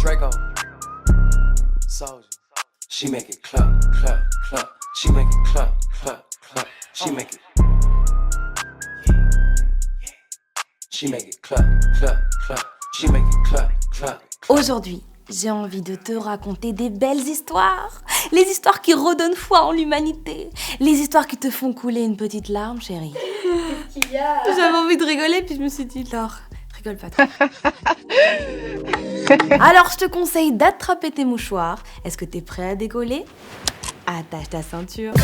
Draco, Soldier. She make it clap, clap, clap. She make it clap, clap, clap. She make it. She make it clap, clap, clap. She make it clap, clap. Aujourd'hui, j'ai envie de te raconter des belles histoires. Les histoires qui redonnent foi en l'humanité. Les histoires qui te font couler une petite larme, chérie. Qu'est-ce qu'il y a? J'avais envie de rigoler, puis je me suis dit, Laure, rigole pas trop. Alors, je te conseille d'attraper tes mouchoirs. Est-ce que t'es prêt à décoller? Attache ta ceinture.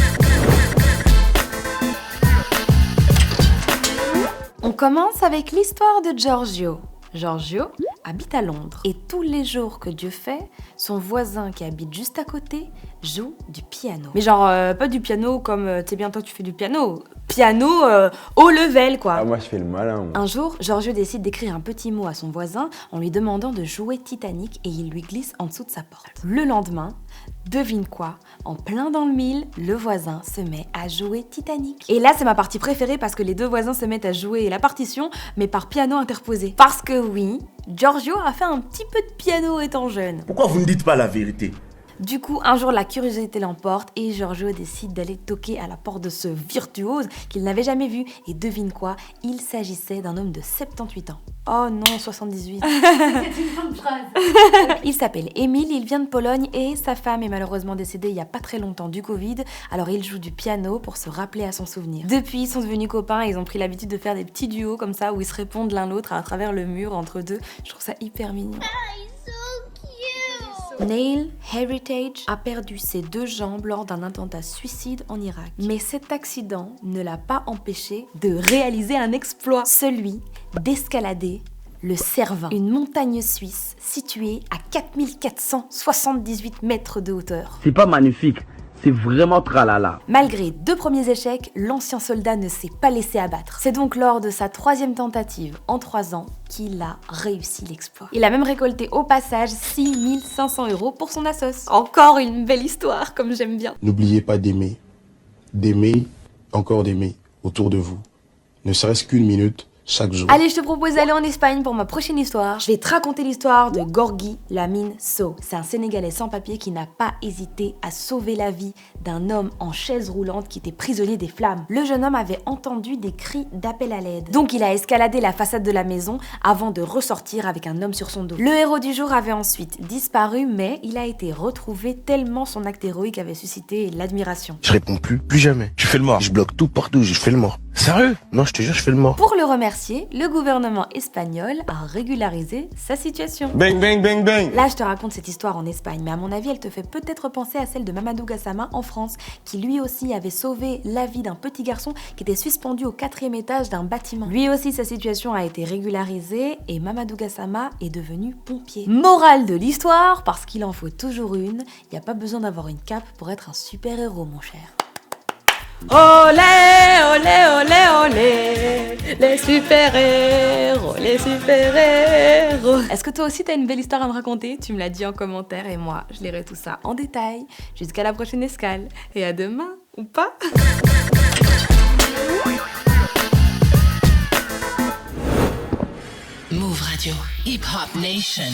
On commence avec l'histoire de Giorgio. Giorgio habite à Londres et tous les jours que Dieu fait, son voisin qui habite juste à côté joue du piano. Mais genre, pas du piano comme, tu sais bien toi tu fais du piano. Piano haut level quoi. Ah moi je fais le malin moi. Un jour, Giorgio décide d'écrire un petit mot à son voisin en lui demandant de jouer Titanic et il lui glisse en dessous de sa porte. Le lendemain, devine quoi? En plein dans le mille, le voisin se met à jouer Titanic. Et là, c'est ma partie préférée parce que les deux voisins se mettent à jouer la partition, mais par piano interposé. Parce que oui, Giorgio a fait un petit peu de piano étant jeune. Pourquoi vous ne dites pas la vérité? Du coup, un jour, la curiosité l'emporte et Giorgio décide d'aller toquer à la porte de ce virtuose qu'il n'avait jamais vu. Et devine quoi? Il s'agissait d'un homme de 78 ans. Oh non, 78. C'est une bonne phrase. Il s'appelle Émile, il vient de Pologne et sa femme est malheureusement décédée il y a pas très longtemps du Covid. Alors il joue du piano pour se rappeler à son souvenir. Depuis, ils sont devenus copains et ils ont pris l'habitude de faire des petits duos comme ça où ils se répondent l'un l'autre à travers le mur entre deux. Je trouve ça hyper mignon. Neil Heritage a perdu ses deux jambes lors d'un attentat suicide en Irak. Mais cet accident ne l'a pas empêché de réaliser un exploit, celui d'escalader le Cervin, une montagne suisse située à 4478 mètres de hauteur. C'est pas magnifique, c'est vraiment tralala. Malgré deux premiers échecs, l'ancien soldat ne s'est pas laissé abattre. C'est donc lors de sa troisième tentative en 3 ans qu'il a réussi l'exploit. Il a même récolté au passage 6500 € pour son assos. Encore une belle histoire, comme j'aime bien. N'oubliez pas d'aimer, encore d'aimer autour de vous. Ne serait-ce qu'une minute chaque jour. Allez, je te propose d'aller en Espagne pour ma prochaine histoire. Je vais te raconter l'histoire de Gorgui Lamine Sow. C'est un Sénégalais sans papier qui n'a pas hésité à sauver la vie d'un homme en chaise roulante qui était prisonnier des flammes. Le jeune homme avait entendu des cris d'appel à l'aide. Donc il a escaladé la façade de la maison avant de ressortir avec un homme sur son dos. Le héros du jour avait ensuite disparu, mais il a été retrouvé tellement son acte héroïque avait suscité l'admiration. Je réponds plus jamais. Tu fais le mort. Je bloque tout partout, je fais le mort. Sérieux? Non, je te jure, je fais le mort. Pour le remercier, le gouvernement espagnol a régularisé sa situation. Bang, bang, bang, bang. Là, je te raconte cette histoire en Espagne, mais à mon avis, elle te fait peut-être penser à celle de Mamadou Gassama en France, qui lui aussi avait sauvé la vie d'un petit garçon qui était suspendu au 4e étage d'un bâtiment. Lui aussi, sa situation a été régularisée et Mamadou Gassama est devenu pompier. Morale de l'histoire, parce qu'il en faut toujours une, il n'y a pas besoin d'avoir une cape pour être un super-héros, mon cher. Olé, olé, olé, olé, les super-héros, les super-héros. Est-ce que toi aussi t'as une belle histoire à me raconter? Tu me l'as dit en commentaire et moi, je lirai tout ça en détail. Jusqu'à la prochaine escale. Et à demain, ou pas? Move Radio, Hip Hop Nation.